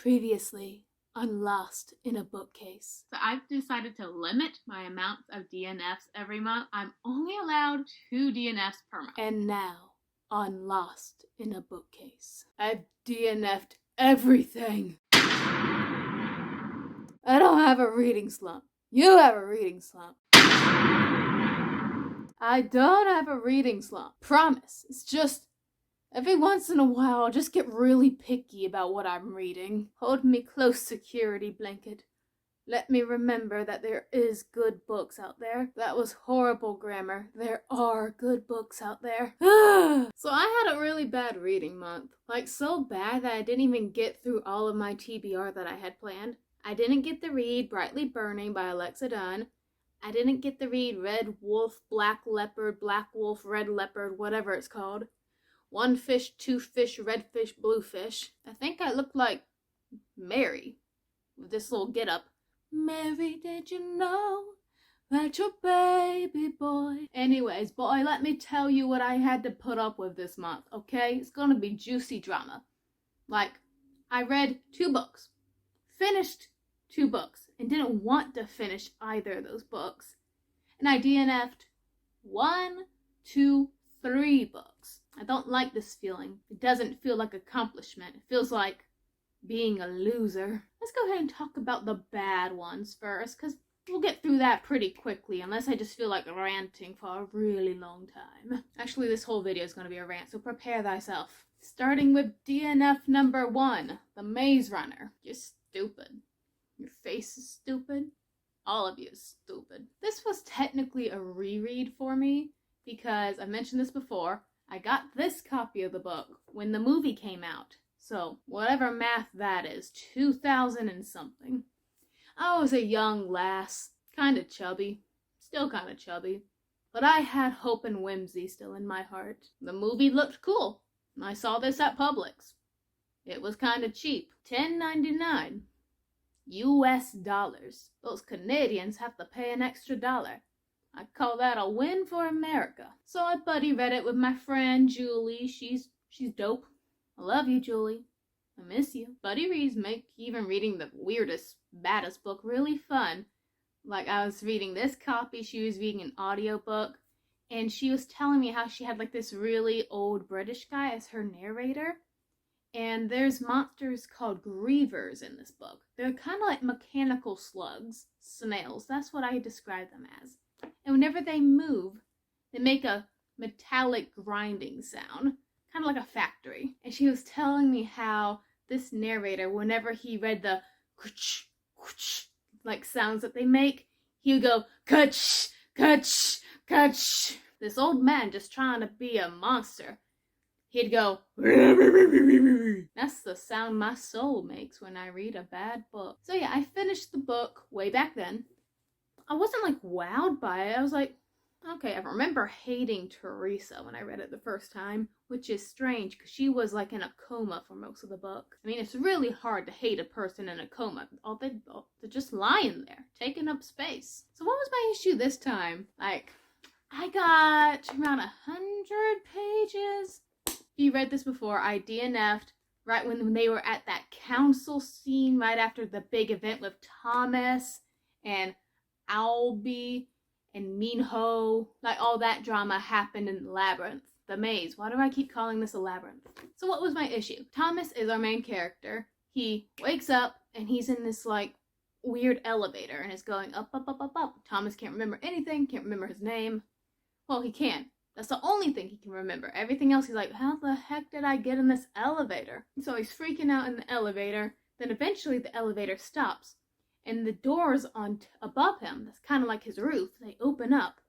Previously on Lost in a Bookcase. So I've decided to limit my amounts of DNFs every month. I'm only allowed 2 DNFs per month. And now on Lost in a Bookcase. I've DNF'd everything. I don't have a reading slump. You have a reading slump. I don't have a reading slump. Promise. It's just every once in a while I'll just get really picky about what I'm reading. Hold me close, security blanket. Let me remember that there is good books out there. That was horrible grammar. There are good books out there. So I had a really bad reading month. Like, so bad that I didn't even get through all of my TBR that I had planned. I didn't get to read Brightly Burning by Alexa Dunn. I didn't get to read Red Wolf, Black Leopard, Black Wolf, Red Leopard, whatever it's called. One fish, two fish, red fish, blue fish. I think I looked like Mary with this little get-up. Mary, did you know that your baby boy... Anyways, boy, let me tell you what I had to put up with this month, okay? It's gonna be juicy drama. Like, I read 2 books, finished 2 books, and didn't want to finish either of those books. And I DNF'd 1, 2, 3 books. I don't like this feeling. It doesn't feel like accomplishment. It feels like being a loser. Let's go ahead and talk about the bad ones first, because we'll get through that pretty quickly, unless I just feel like ranting for a really long time. Actually, this whole video is going to be a rant, so prepare thyself. Starting with DNF number 1, The Maze Runner. You're stupid. Your face is stupid. All of you is stupid. This was technically a reread for me, because I mentioned this before. I got this copy of the book when the movie came out. So, whatever math that is, 2000 and something. I was a young lass, kinda chubby, still kinda chubby, but I had hope and whimsy still in my heart. The movie looked cool. I saw this at Publix. It was kinda cheap, $10.99. US dollars. Those Canadians have to pay an extra $1. I call that a win for America. So I buddy read it with my friend Julie. She's dope. I love you, Julie. I miss you. Buddy reads make even reading the weirdest, baddest book really fun. Like, I was reading this copy, she was reading an audiobook, and she was telling me how she had like this really old British guy as her narrator. And there's monsters called grievers in this book. They're kind of like mechanical slugs, snails. That's what I describe them as. And whenever they move, they make a metallic grinding sound, kind of like a factory. And she was telling me how this narrator, whenever he read the kutch, kutch, like sounds that they make, he would go kutch, kutch, kutch. This old man just trying to be a monster. He'd go, that's the sound my soul makes when I read a bad book. So yeah, I finished the book way back then. I wasn't like wowed by it. I was like, okay, I remember hating Teresa when I read it the first time, which is strange because she was like in a coma for most of the book. I mean, it's really hard to hate a person in a coma. They're just lying there, taking up space. So what was my issue this time? Like, I got around 100 pages. If you read this before, I DNF'd right when they were at that council scene right after the big event with Thomas and Albie and Minho. Like, all that drama happened in the labyrinth, the maze. Why do I keep calling this a labyrinth? So what was my issue? Thomas is our main character. He wakes up and he's in this like weird elevator and it's going up, up, up, up, up. Thomas can't remember anything, can't remember his name. Well, he can. That's the only thing he can remember. Everything else he's like, how the heck did I get in this elevator? So he's freaking out in the elevator. Then eventually the elevator stops. And the doors above him, that's kind of like his roof, they open up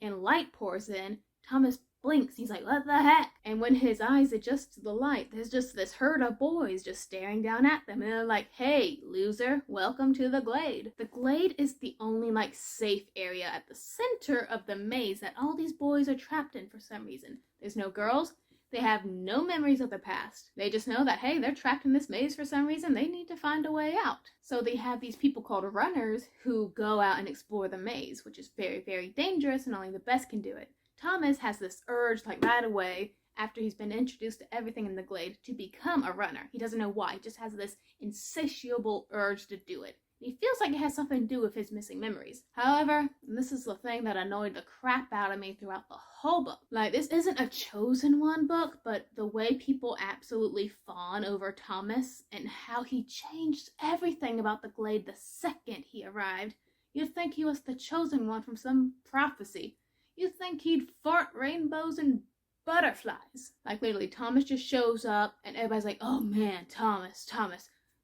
and light pours in. Thomas blinks. He's like, what the heck? And when his eyes adjust to the light, there's just this herd of boys just staring down at them. And they're like, hey, loser, welcome to the Glade. The Glade is the only like safe area at the center of the maze that all these boys are trapped in for some reason. There's no girls. They have no memories of their past. They just know that, hey, they're trapped in this maze for some reason. They need to find a way out. So they have these people called runners who go out and explore the maze, which is very, very dangerous and only the best can do it. Thomas has this urge, like right away, after he's been introduced to everything in the glade, to become a runner. He doesn't know why. He just has this insatiable urge to do it. He feels like it has something to do with his missing memories. However, and this is the thing that annoyed the crap out of me throughout the whole book. Like, this isn't a chosen one book, but the way people absolutely fawn over Thomas and how he changed everything about the glade the second he arrived. You'd think he was the chosen one from some prophecy. You'd think he'd fart rainbows and butterflies. Like, literally, Thomas just shows up and everybody's like, oh man, Thomas.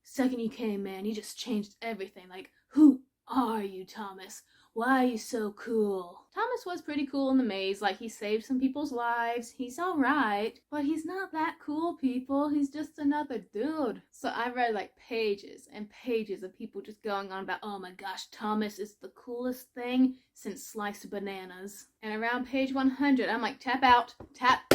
Second you came, man, you just changed everything. Like, who are you, Thomas? Why are you so cool? Thomas was pretty cool in the maze. Like, he saved some people's lives. He's alright. But he's not that cool, people. He's just another dude. So I read, like, pages and pages of people just going on about, oh my gosh, Thomas is the coolest thing since sliced bananas. And around page 100, I'm like, tap out. Tap,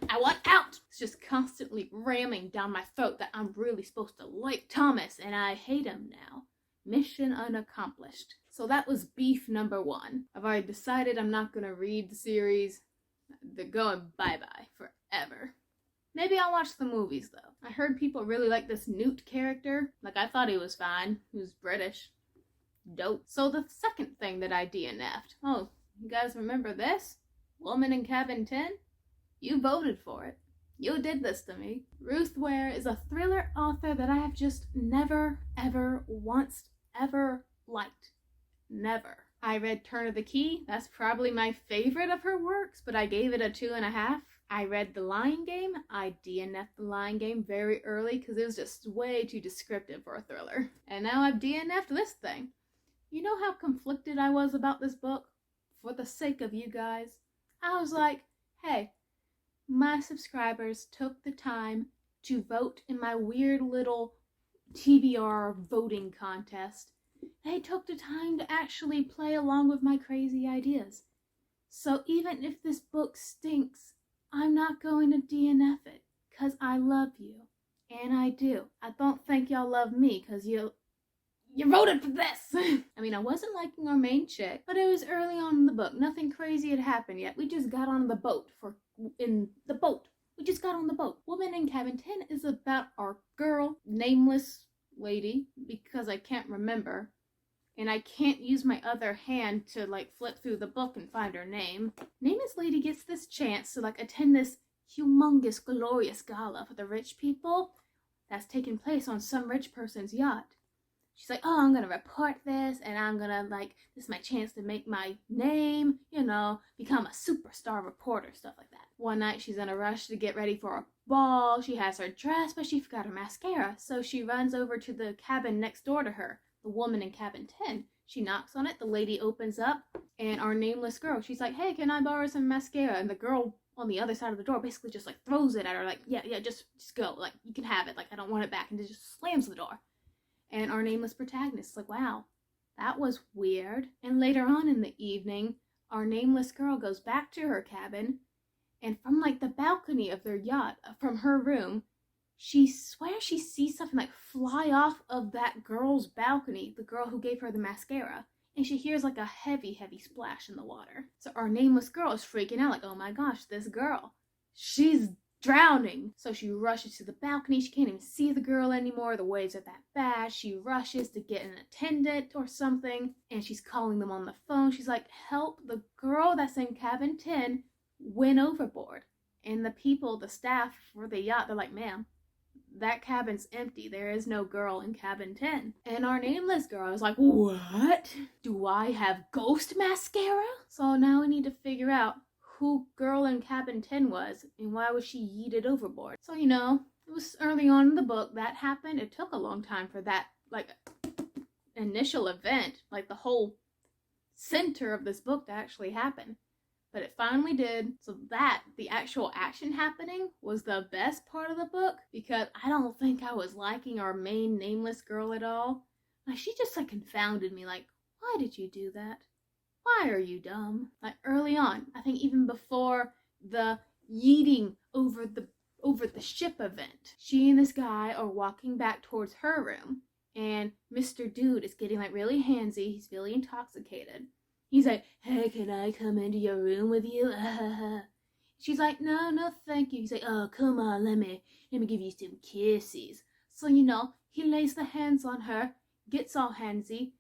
I want out. It's just constantly ramming down my throat that I'm really supposed to like Thomas, and I hate him now. Mission unaccomplished. So that was beef number 1. I've already decided I'm not gonna read the series. They're going bye-bye forever. Maybe I'll watch the movies, though. I heard people really like this Newt character. Like, I thought he was fine. He was British. Dope. So the second thing that I DNF'd. Oh, you guys remember this? Woman in Cabin 10? You voted for it. You did this to me. Ruth Ware is a thriller author that I have just never, ever, once, ever liked. Never. I read Turn of the Key. That's probably my favorite of her works, but I gave it a 2.5. I read The Lion Game. I DNF'd The Lion Game very early because it was just way too descriptive for a thriller. And now I've DNF'd this thing. You know how conflicted I was about this book? For the sake of you guys, I was like, hey, my subscribers took the time to vote in my weird little TBR voting contest. They took the time to actually play along with my crazy ideas. So even if this book stinks, I'm not going to DNF it, because I love you. And I do. I don't think y'all love me, because you voted for this. I mean, I wasn't liking our main chick, but it was early on in the book. Nothing crazy had happened yet. We just got on the boat We just got on the boat. Woman in Cabin 10 is about our girl, nameless lady, because I can't remember. And I can't use my other hand to, like, flip through the book and find her name. Nameless lady gets this chance to, like, attend this humongous, glorious gala for the rich people that's taking place on some rich person's yacht. She's like, oh, I'm going to report this, and I'm going to, like, this is my chance to make my name, you know, become a superstar reporter, stuff like that. One night, she's in a rush to get ready for a ball. She has her dress, but she forgot her mascara, so she runs over to the cabin next door to her, the woman in Cabin 10. She knocks on it, the lady opens up, and our nameless girl, she's like, hey, can I borrow some mascara? And the girl on the other side of the door basically just, like, throws it at her, like, yeah, just go, like, you can have it, like, I don't want it back, and just slams the door. And our nameless protagonist is like, wow, that was weird. And later on in the evening, our nameless girl goes back to her cabin, and from, like, the balcony of their yacht, from her room, she swears she sees something, like, fly off of that girl's balcony, the girl who gave her the mascara. And she hears, like, a heavy, heavy splash in the water. So our nameless girl is freaking out, like, oh my gosh, this girl, she's drowning. So she rushes to the balcony. She can't even see the girl anymore. The waves are that bad. She rushes to get an attendant or something, and she's calling them on the phone. She's like, help, the girl that's in Cabin 10 went overboard. And the people, the staff for the yacht, they're like, ma'am, that cabin's empty. There is no girl in Cabin 10. And our nameless girl is like, what? Do I have ghost mascara? So now we need to figure out who girl in Cabin 10 was, and why was she yeeted overboard. So, you know, it was early on in the book that happened. It took a long time for that, like, initial event, like the whole center of this book to actually happen. But it finally did. So that, the actual action happening, was the best part of the book, because I don't think I was liking our main nameless girl at all. Like, she just, like, confounded me, like, why did you do that? Why are you dumb? Like, early on, I think even before the yeeting over the ship event, she and this guy are walking back towards her room, and Mr. Dude is getting, like, really handsy. He's really intoxicated. He's like, hey, can I come into your room with you? She's like, no, thank you. He's like, oh, come on, let me give you some kisses. So, you know, he lays the hands on her, gets all handsy,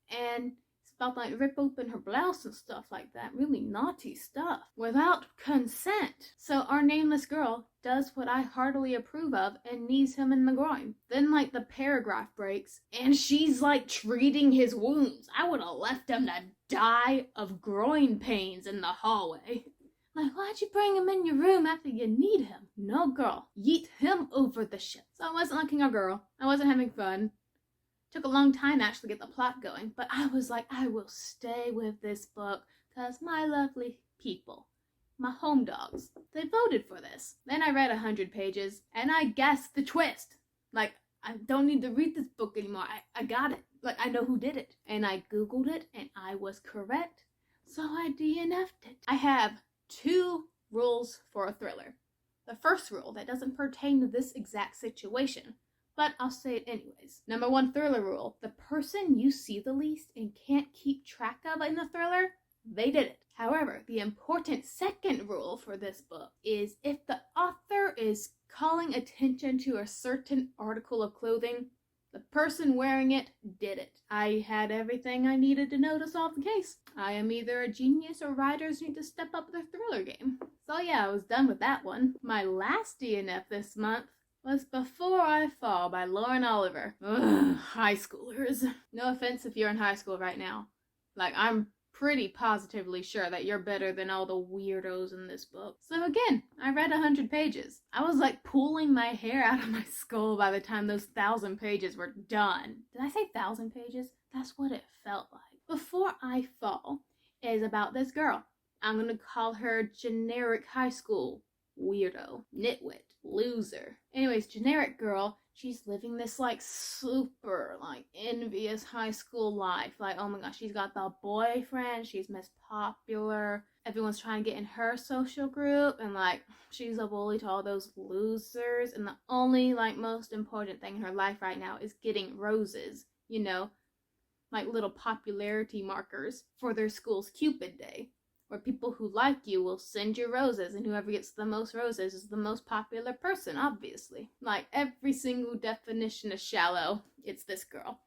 and it's about to like rip open her blouse and stuff like that. Really naughty stuff. Without consent. So our nameless girl does what I heartily approve of and knees him in the groin. Then like the paragraph breaks and she's like treating his wounds. I would have left him to die of groin pains in the hallway. Like, why'd you bring him in your room after you need him? No, girl. Yeet him over the shit. So I wasn't liking our girl. I wasn't having fun. Took a long time to actually get the plot going. But I was like, I will stay with this book because my lovely people, my home dogs, they voted for this. Then I read 100 pages and I guessed the twist. Like, I don't need to read this book anymore. I got it. Like, I know who did it. And I Googled it and I was correct. So I DNF'd it. I have 2 rules for a thriller. The first rule that doesn't pertain to this exact situation, but I'll say it anyways. Number 1 thriller rule. The person you see the least and can't keep track of in the thriller, they did it. However, the important second rule for this book is if the author is calling attention to a certain article of clothing, the person wearing it did it. I had everything I needed to know to solve the case. I am either a genius or writers need to step up their thriller game. So yeah, I was done with that one. My last DNF this month was Before I Fall by Lauren Oliver. Ugh, high schoolers. No offense if you're in high school right now. Like, I'm pretty positively sure that you're better than all the weirdos in this book. So again, I read 100 pages. I was like pulling my hair out of my skull by the time those 1,000 pages were done. Did I say 1,000 pages? That's what it felt like. Before I Fall is about this girl. I'm gonna call her generic high school weirdo, nitwit, loser. Anyways, generic girl. She's living this like super like envious high school life. Like, oh my gosh, she's got the boyfriend, she's Miss Popular, everyone's trying to get in her social group, and like she's a bully to all those losers, and the only like most important thing in her life right now is getting roses, you know, like little popularity markers for their school's Cupid Day, where people who like you will send you roses, and whoever gets the most roses is the most popular person, obviously. Like, every single definition of shallow, it's this girl.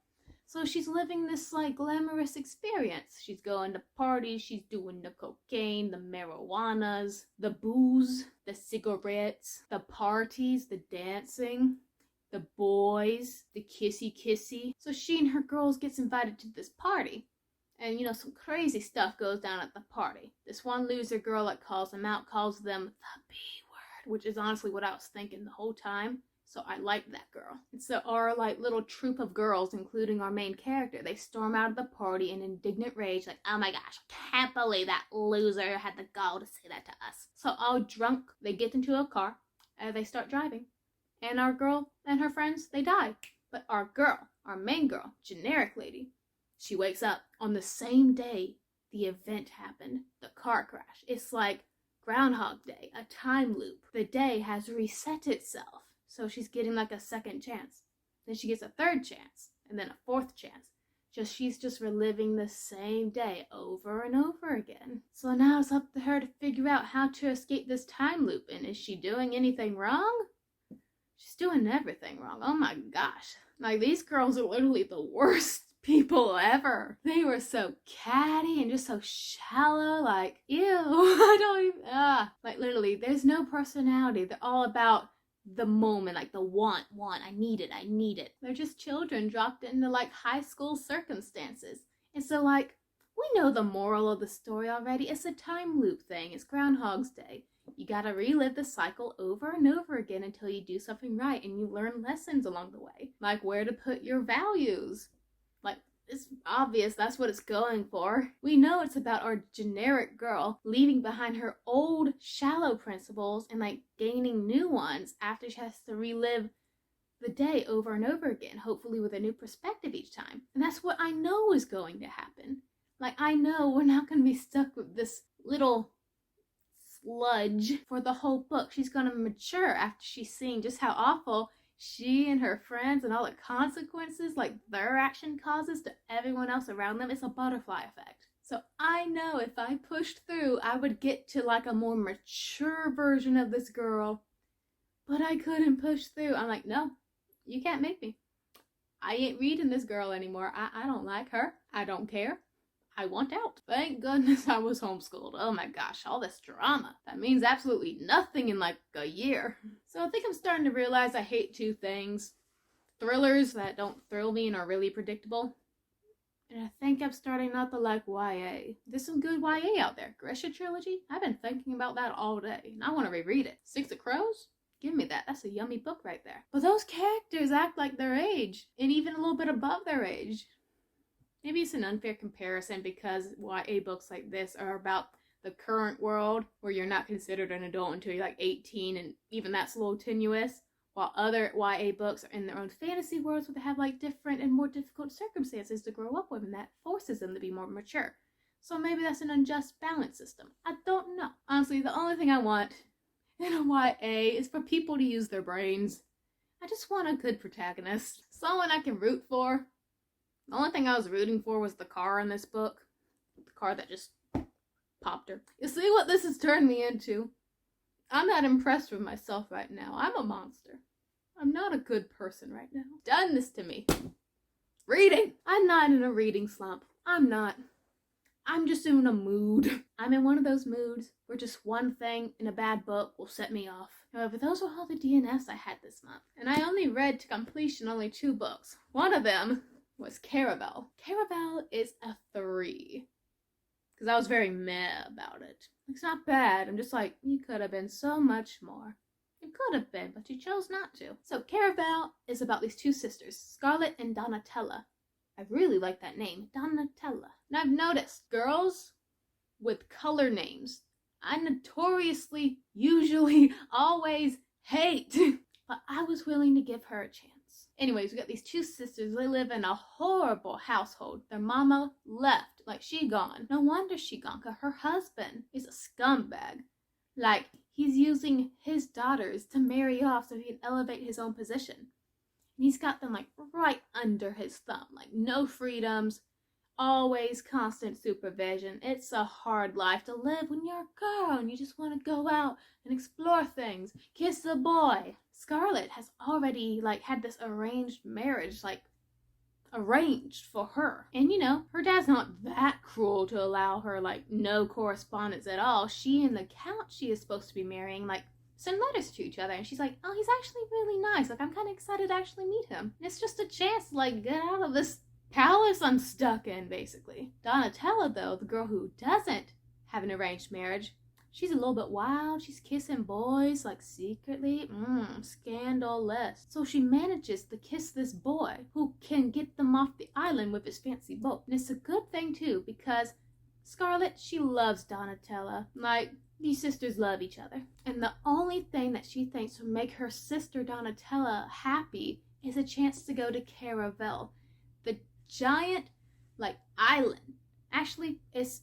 So she's living this, like, glamorous experience. She's going to parties, she's doing the cocaine, the marijuanas, the booze, the cigarettes, the parties, the dancing, the boys, the kissy. So she and her girls gets invited to this party. And, you know, some crazy stuff goes down at the party. This one loser girl that calls them out calls them the B word, which is honestly what I was thinking the whole time. So I like that girl. And so our, like, little troop of girls, including our main character, they storm out of the party in indignant rage, like, oh my gosh, I can't believe that loser had the gall to say that to us. So all drunk, they get into a car, and they start driving. And our girl and her friends, they die. But our girl, our main girl, generic lady, she wakes up on the same day the event happened, the car crash. It's like Groundhog Day, a time loop. The day has reset itself. So she's getting like a second chance. Then she gets a third chance, and then a 4th chance. She's just reliving the same day over and over again. So now it's up to her to figure out how to escape this time loop. And is she doing anything wrong? She's doing everything wrong. Oh my gosh. Like, these girls are literally the worst people ever. They were so catty and just so shallow. Like, ew. I don't even, like, literally, there's no personality. They're all about the moment, like the want, I need it. They're just children dropped into like high school circumstances. And so like, we know the moral of the story already. It's a time loop thing. It's Groundhog's Day. You gotta relive the cycle over and over again until you do something right and you learn lessons along the way. Like where to put your values. Like, it's obvious that's what it's going for. We know it's about our generic girl leaving behind her old shallow principles and like gaining new ones after she has to relive the day over and over again, hopefully with a new perspective each time. And that's what I know is going to happen. Like, I know we're not going to be stuck with this little sludge for the whole book. She's going to mature after she's seeing just how awful she and her friends and all the consequences like their action causes to everyone else around them. It's a butterfly effect. So I know if I pushed through, I would get to like a more mature version of this girl. But I couldn't push through. I'm like, no, you can't make me. I ain't reading this girl anymore. I don't like her. I don't care. I want out. Thank goodness I was homeschooled. Oh my gosh, all this drama. That means absolutely nothing in like a year. So I think I'm starting to realize I hate two things. Thrillers that don't thrill me and are really predictable. And I think I'm starting not to like YA. There's some good YA out there. Grisha Trilogy? I've been thinking about that all day. And I want to reread it. Six of Crows? Give me that. That's a yummy book right there. But those characters act like their age. And even a little bit above their age. Maybe it's an unfair comparison because YA books like this are about the current world where you're not considered an adult until you're like 18, and even that's a little tenuous, while other YA books are in their own fantasy worlds where they have like different and more difficult circumstances to grow up with, and that forces them to be more mature. So maybe that's an unjust balance system. I don't know. Honestly, the only thing I want in a YA is for people to use their brains. I just want a good protagonist. Someone I can root for. The only thing I was rooting for was the car in this book. The car that just popped her. You see what this has turned me into? I'm not impressed with myself right now. I'm a monster. I'm not a good person right now. Done this to me. Reading! I'm not in a reading slump. I'm not. I'm just in a mood. I'm in one of those moods where just one thing in a bad book will set me off. However, those were all the DNFs I had this month. And I only read to completion only 2 books. One of them was Caraval. Caraval is a 3. Because I was very meh about it. It's not bad. I'm just like, you could have been so much more. You could have been, but you chose not to. So Caraval is about these 2 sisters, Scarlett and Donatella. I really like that name, Donatella. And I've noticed girls with color names, I notoriously, usually, always hate. But I was willing to give her a chance. Anyways, we got these 2 sisters. They live in a horrible household. Their mama left. Like, she gone. No wonder she gone, because her husband is a scumbag. Like, he's using his daughters to marry off so he can elevate his own position. And he's got them, like, right under his thumb. Like, no freedoms. Always constant supervision. It's a hard life to live when you're a girl and you just want to go out and explore things. Kiss a boy. Scarlett has already, like, had this arranged marriage, like, arranged for her. And, you know, her dad's not that cruel to allow her, like, no correspondence at all. She and the count she is supposed to be marrying, like, send letters to each other. And she's like, oh, he's actually really nice. Like, I'm kind of excited to actually meet him. And it's just a chance to, like, get out of this palace I'm stuck in, basically. Donatella, though, the girl who doesn't have an arranged marriage, she's a little bit wild. She's kissing boys, like, secretly. Scandalous. So she manages to kiss this boy who can get them off the island with his fancy boat. And it's a good thing, too, because Scarlett, she loves Donatella. Like, these sisters love each other. And the only thing that she thinks will make her sister Donatella happy is a chance to go to Caraval. The giant, like, island. Actually, it's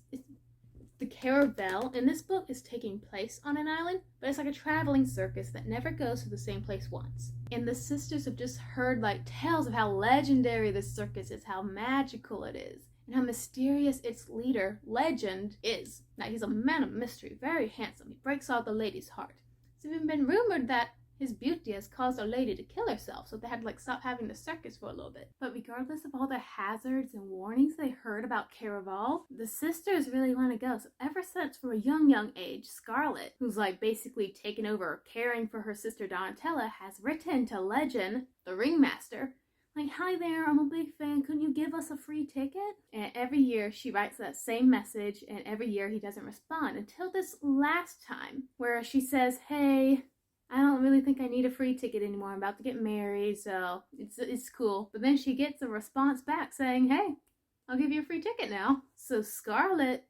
the Caraval in this book is taking place on an island, but it's like a traveling circus that never goes to the same place once. And the sisters have just heard, like, tales of how legendary this circus is, how magical it is, and how mysterious its leader, Legend, is. Now, he's a man of mystery, very handsome. He breaks all the ladies' heart. It's even been rumored that his beauty has caused a lady to kill herself, so they had to, like, stop having the circus for a little bit. But regardless of all the hazards and warnings they heard about Caraval, the sisters really want to go. So ever since, from a young age, Scarlett, who's, like, basically taken over caring for her sister Donatella, has written to Legend, the ringmaster, like, hi there, I'm a big fan, can you give us a free ticket? And every year she writes that same message, and every year he doesn't respond, until this last time, where she says, hey, I don't really think I need a free ticket anymore. I'm about to get married, so it's cool. But then she gets a response back saying, hey, I'll give you a free ticket now. So Scarlett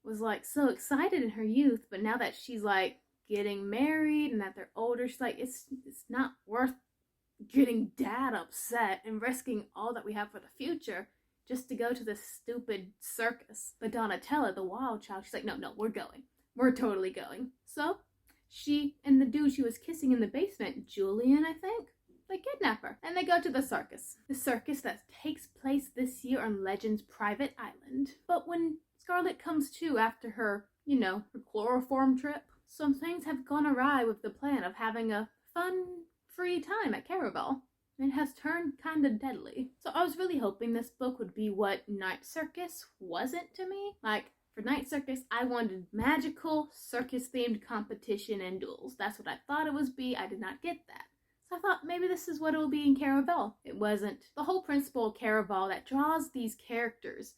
was, like, so excited in her youth, but now that she's, like, getting married and that they're older, she's like, it's not worth getting dad upset and risking all that we have for the future just to go to this stupid circus. But Donatella, the wild child, she's like, no, we're going. We're totally going. So she and the dude she was kissing in the basement, Julian, I think, they kidnap her. And they go to the circus. The circus that takes place this year on Legend's private island. But when Scarlet comes to after her, her chloroform trip. Some things have gone awry with the plan of having a fun, free time at Caraval. It has turned kind of deadly. So I was really hoping this book would be what Night Circus wasn't to me. Like, for Night Circus, I wanted magical, circus-themed competition and duels. That's what I thought it would be. I did not get that. So I thought maybe this is what it will be in Caraval. It wasn't. The whole principle of Caraval that draws these characters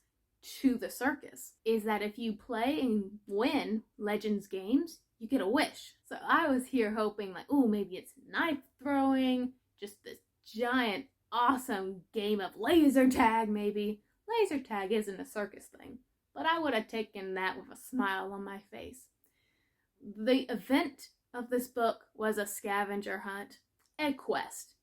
to the circus is that if you play and win Legends games, you get a wish. So I was here hoping like, ooh, maybe it's knife throwing, just this giant, awesome game of laser tag maybe. Laser tag isn't a circus thing, but I would have taken that with a smile on my face. The event of this book was a scavenger hunt, a quest.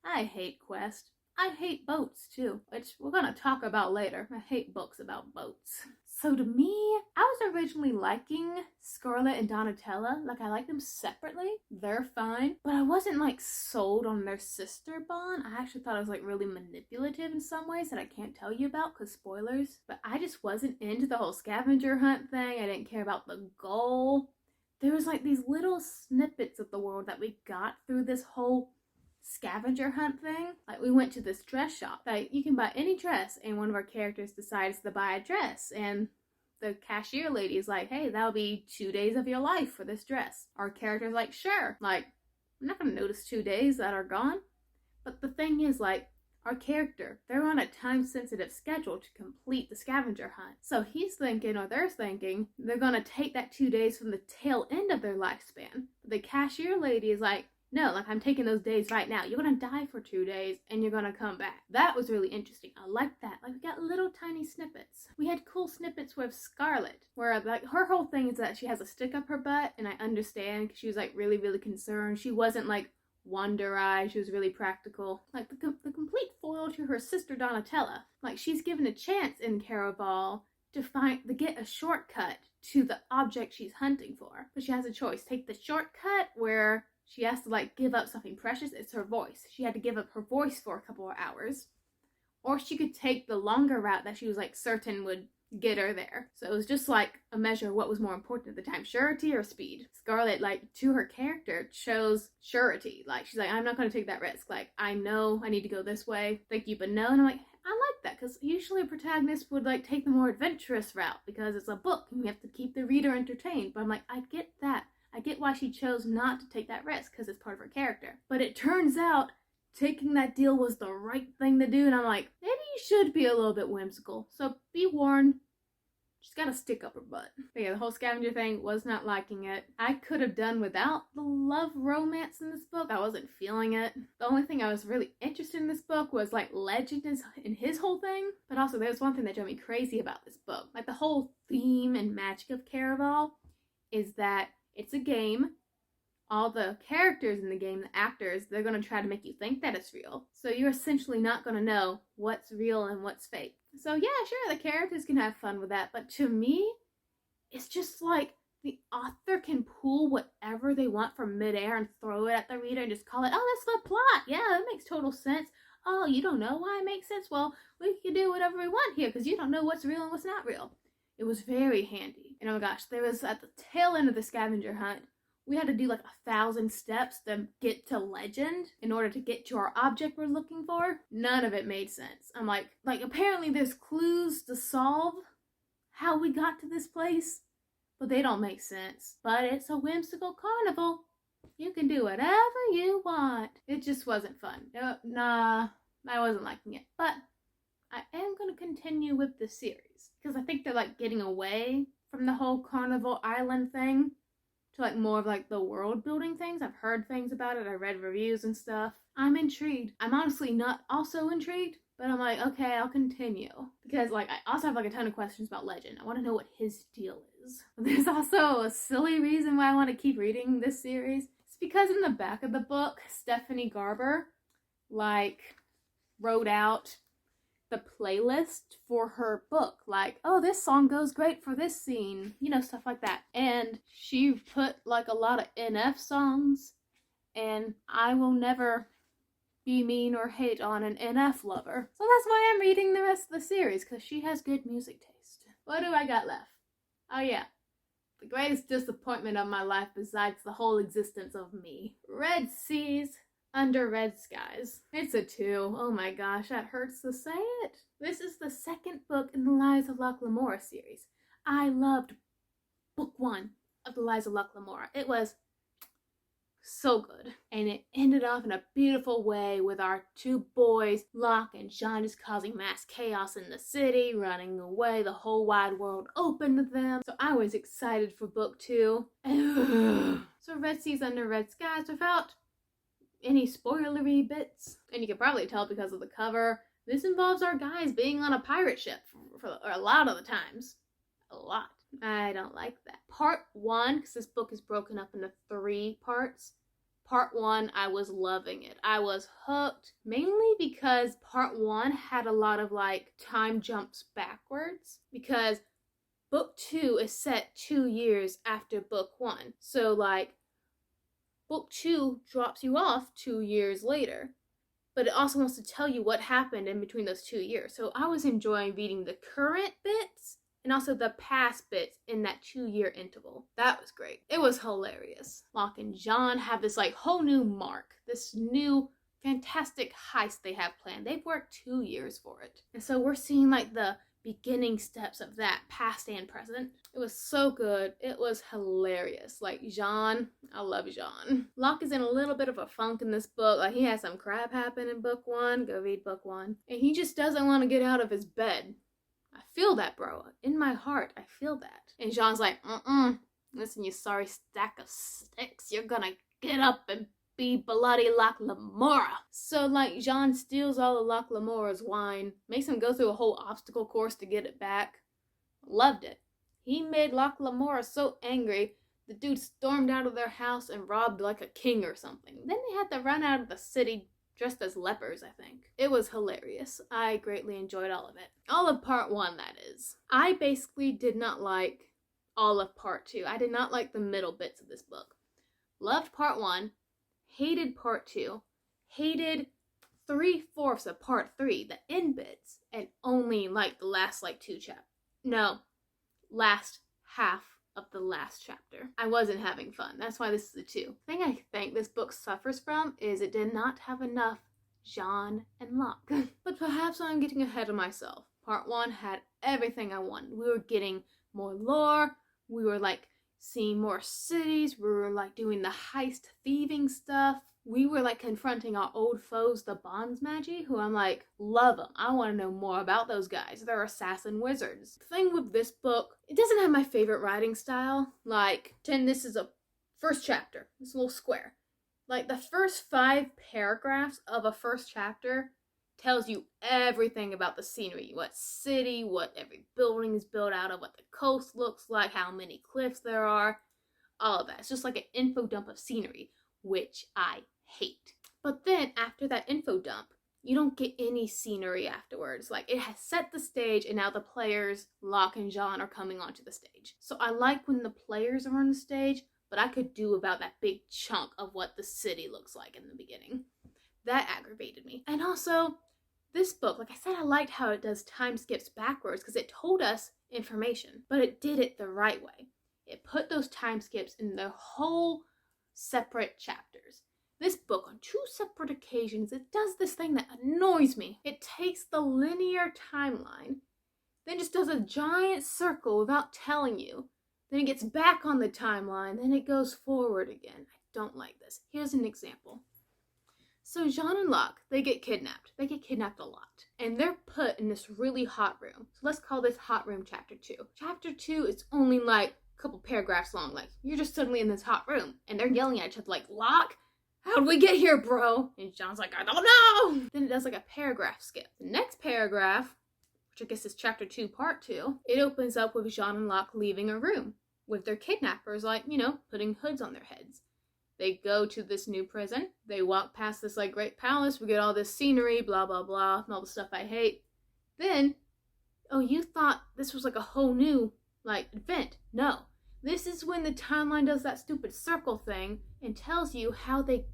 I hate quest. I hate boats too, which we're gonna talk about later. I hate books about boats. So to me, I was originally liking Scarlet and Donatella. Like, I like them separately. They're fine. But I wasn't like sold on their sister bond. I actually thought it was like really manipulative in some ways that I can't tell you about because spoilers. But I just wasn't into the whole scavenger hunt thing. I didn't care about the goal. There was like these little snippets of the world that we got through this whole scavenger hunt thing. Like, we went to this dress shop. Like, you can buy any dress, and one of our characters decides to buy a dress, and the cashier lady is like, hey, that'll be 2 days of your life for this dress. Our character's like, sure. Like, I'm not gonna notice 2 days that are gone. But the thing is, like, our character, they're on a time-sensitive schedule to complete the scavenger hunt. So he's thinking, or they're thinking, they're gonna take that 2 days from the tail end of their lifespan. But the cashier lady is like, no, like, I'm taking those days right now. You're gonna die for 2 days and you're gonna come back. That was really interesting. I liked that. Like, we got little tiny snippets. We had cool snippets with Scarlet, where like her whole thing is that she has a stick up her butt, and I understand because she was like really, really concerned. She wasn't like Wonder-Eye. She was really practical. Like the complete foil to her sister Donatella. Like, she's given a chance in Caraval to get a shortcut to the object she's hunting for. But she has a choice. Take the shortcut where she has to like give up something precious. It's her voice. She had to give up her voice for a couple of hours. Or she could take the longer route that she was like certain would get her there. So it was just like a measure of what was more important at the time, surety or speed. Scarlet, like, to her character, chose surety. Like, she's like, I'm not going to take that risk. Like, I know I need to go this way. Thank you, but no. And I'm like, I like that, because usually a protagonist would like take the more adventurous route because it's a book and you have to keep the reader entertained. But I'm like, I get that. I get why she chose not to take that risk because it's part of her character. But it turns out taking that deal was the right thing to do, and I'm like, maybe you should be a little bit whimsical. So be warned, she's got a stick up her butt. But yeah, the whole scavenger thing, was not liking it. I could have done without the love romance in this book. I wasn't feeling it. The only thing I was really interested in this book was like Legend in his whole thing. But also there's one thing that drove me crazy about this book. Like, the whole theme and magic of Caraval is that it's a game. All the characters in the game, the actors, they're going to try to make you think that it's real. So you're essentially not going to know what's real and what's fake. So yeah, sure, the characters can have fun with that. But to me, it's just like the author can pull whatever they want from midair and throw it at the reader and just call it, oh, that's the plot. Yeah, that makes total sense. Oh, you don't know why it makes sense? Well, we can do whatever we want here because you don't know what's real and what's not real. It was very handy. And oh my gosh, there was at the tail end of the scavenger hunt, we had to do like 1,000 steps to get to Legend in order to get to our object we're looking for. None of it made sense. I'm like apparently there's clues to solve how we got to this place, but they don't make sense. But it's a whimsical carnival. You can do whatever you want. It just wasn't fun. Nah, I wasn't liking it. But I am going to continue with the series because I think they're like getting away from the whole Carnival Island thing to like more of like the world building things. I've heard things about it. I read reviews and stuff. I'm intrigued. I'm honestly not also intrigued, but I'm like, okay, I'll continue. Because like, I also have like a ton of questions about Legend. I want to know what his deal is. But there's also a silly reason why I want to keep reading this series. It's because in the back of the book, Stephanie Garber like wrote out the playlist for her book. Like, oh, this song goes great for this scene. You know, stuff like that. And she put like a lot of NF songs. And I will never be mean or hate on an NF lover. So that's why I'm reading the rest of the series, because she has good music taste. What do I got left? Oh yeah. The greatest disappointment of my life besides the whole existence of me. Red Seas Under Red Skies. It's a 2. Oh my gosh, that hurts to say it. This is the second book in the Lies of Locke Lamora series. I loved book 1 of the Lies of Locke Lamora. It was so good. And it ended off in a beautiful way with our 2 boys, Locke and John, just causing mass chaos in the city, running away, the whole wide world open to them. So I was excited for book 2. So Red Seas Under Red Skies, without any spoilery bits. And you can probably tell because of the cover, this involves our guys being on a pirate ship for a lot of the times. A lot. I don't like that. Part 1, because this book is broken up into 3 parts. Part 1, I was loving it. I was hooked, mainly because part 1 had a lot of like time jumps backwards, because book 2 is set 2 years after book 1. So like book 2 drops you off 2 years later, but it also wants to tell you what happened in between those 2 years. So I was enjoying reading the current bits and also the past bits in that 2-year interval. That was great. It was hilarious. Locke and John have this like whole new mark, this new fantastic heist they have planned. They've worked 2 years for it. And so we're seeing like the beginning steps of that, past and present. It was so good. It was hilarious. Like Jean, I love Jean. Locke is in a little bit of a funk in this book. Like he had some crap happen in book 1. Go read book 1. And he just doesn't want to get out of his bed. I feel that, bro. In my heart, I feel that. And Jean's like, listen, you sorry stack of sticks. You're gonna get up and be bloody Locke Lamora. So, like, Jean steals all of Locke Lamora's wine, makes him go through a whole obstacle course to get it back. Loved it. He made Locke Lamora so angry, the dude stormed out of their house and robbed like a king or something. Then they had to run out of the city dressed as lepers, I think. It was hilarious. I greatly enjoyed all of it. All of part 1, that is. I basically did not like all of part 2. I did not like the middle bits of this book. Loved part 1, hated part 2, hated 3/4 of part 3, the end bits, and only like the last like 2 chapters. No, last half of the last chapter. I wasn't having fun. That's why this is a 2. The thing I think this book suffers from is it did not have enough Jean and Locke. But perhaps I'm getting ahead of myself. Part 1 had everything I wanted. We were getting more lore. We were like seeing more cities. We were like doing the heist thieving stuff. We were like confronting our old foes, the Bondsmagi, who I'm like, love them. I want to know more about those guys. They're assassin wizards. The thing with this book, it doesn't have my favorite writing style. Like, this is a first chapter. This little square. Like, the first 5 paragraphs of a first chapter tells you everything about the scenery. What city, what every building is built out of, what the coast looks like, how many cliffs there are. All of that. It's just like an info dump of scenery, which I hate. But then after that info dump, you don't get any scenery afterwards. Like, it has set the stage and now the players, Locke and John, are coming onto the stage. So I like when the players are on the stage, but I could do about that big chunk of what the city looks like in the beginning. That aggravated me. And also, this book, like I said, I liked how it does time skips backwards because it told us information, but it did it the right way. It put those time skips in the whole separate chapters. This book, on 2 separate occasions, it does this thing that annoys me. It takes the linear timeline, then just does a giant circle without telling you. Then it gets back on the timeline, then it goes forward again. I don't like this. Here's an example. So Jean and Locke, they get kidnapped. They get kidnapped a lot. And they're put in this really hot room. So let's call this hot room chapter 2. Chapter 2 is only like couple paragraphs long. Like, you're just suddenly in this hot room and they're yelling at each other like, Locke, how'd we get here, bro? And John's like, I don't know. Then it does like a paragraph skip. The next paragraph, which I guess is chapter 2 part 2, it opens up with Jean and Locke leaving a room with their kidnappers, like, putting hoods on their heads. They go to this new prison. They walk past this like great palace. We get all this scenery, blah blah blah, and all the stuff I hate. Then, oh, you thought this was like a whole new like event? No. This is when the timeline does that stupid circle thing and tells you how they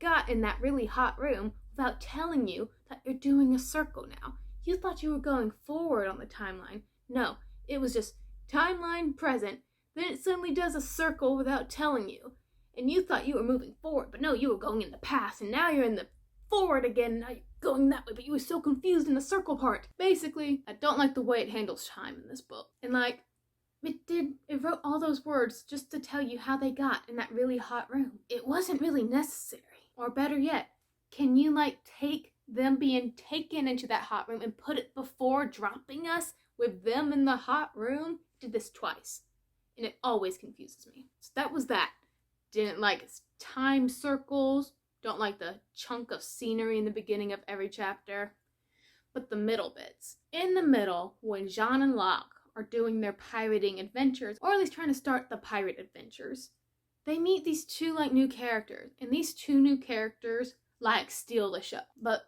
got in that really hot room without telling you that you're doing a circle now. You thought you were going forward on the timeline. No, it was just timeline present. Then it suddenly does a circle without telling you. And you thought you were moving forward, but no, you were going in the past, and now you're in the forward again, now you're going that way, but you were so confused in the circle part. Basically, I don't like the way it handles time in this book. And like, it wrote all those words just to tell you how they got in that really hot room. It wasn't really necessary. Or better yet, can you like take them being taken into that hot room and put it before dropping us with them in the hot room? Did this twice. And it always confuses me. So that was that. Didn't like time circles. Don't like the chunk of scenery in the beginning of every chapter. But the middle bits. In the middle, when Jean and Locke are doing their pirating adventures, or at least trying to start the pirate adventures, they meet these two like new characters. And these two new characters like steal the show. But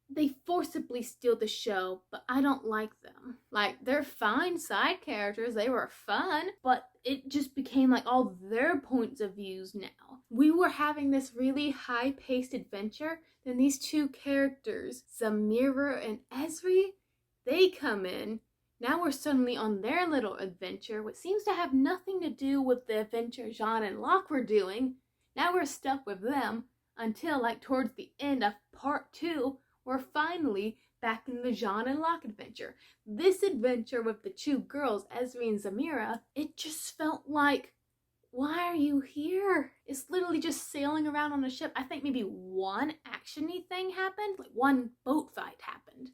they forcibly steal the show, but I don't like them. Like, they're fine side characters, they were fun, but it just became like all their points of views now. We were having this really high-paced adventure, then these two characters, Zamira and Esri, they come in. Now we're suddenly on their little adventure, which seems to have nothing to do with the adventure Jean and Locke were doing. Now we're stuck with them until like towards the end of part 2, we're finally back in the Jean and Locke adventure. This adventure with the two girls, Esri and Zamira, it just felt like, why are you here? It's literally just sailing around on a ship. I think maybe one action-y thing happened, like one boat fight happened.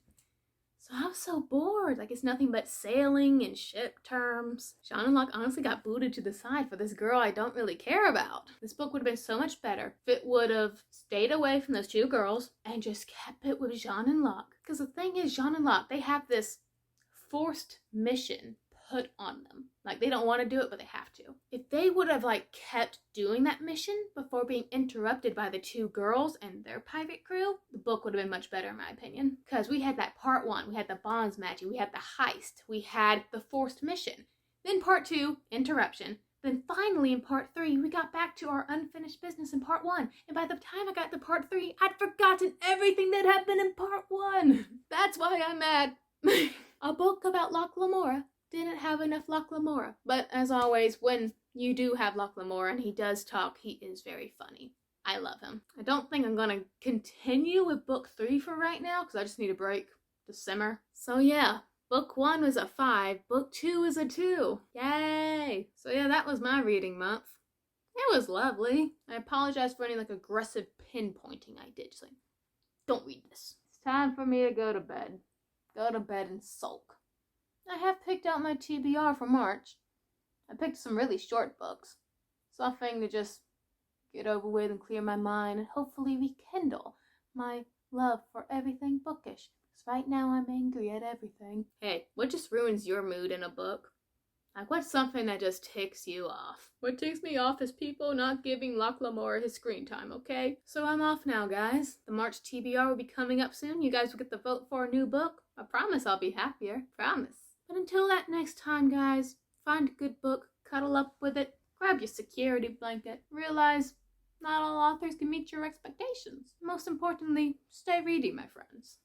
So I was so bored. Like, it's nothing but sailing and ship terms. Jean and Locke honestly got booted to the side for this girl I don't really care about. This book would have been so much better if it would have stayed away from those two girls and just kept it with Jean and Locke. Because the thing is, Jean and Locke, they have this forced mission put on them. Like, they don't want to do it, but they have to. If they would have, like, kept doing that mission before being interrupted by the two girls and their pirate crew, the book would have been much better, in my opinion. Because we had that part 1, we had the bonds matching, we had the heist, we had the forced mission. Then part 2, interruption. Then finally in part 3, we got back to our unfinished business in part 1. And by the time I got to part 3, I'd forgotten everything that happened in part 1. That's why I'm mad. A book about Locke Lamora didn't have enough Locke Lamora. But as always, when you do have Locke Lamora and he does talk, he is very funny. I love him. I don't think I'm gonna continue with book 3 for right now, because I just need a break to simmer. So yeah, book 1 was a 5, book 2 is a 2. Yay! So yeah, that was my reading month. It was lovely. I apologize for any like aggressive pinpointing I did. Just like, don't read this. It's time for me to go to bed. Go to bed and sulk. I have picked out my TBR for March. I picked some really short books. Something to just get over with and clear my mind and hopefully rekindle my love for everything bookish. Because right now I'm angry at everything. Hey, what just ruins your mood in a book? Like, what's something that just ticks you off? What ticks me off is people not giving Locke Lamora his screen time, okay? So I'm off now, guys. The March TBR will be coming up soon. You guys will get the vote for a new book. I promise I'll be happier. Promise. But until that next time, guys, find a good book, cuddle up with it, grab your security blanket, realize not all authors can meet your expectations. Most importantly, stay reading, my friends.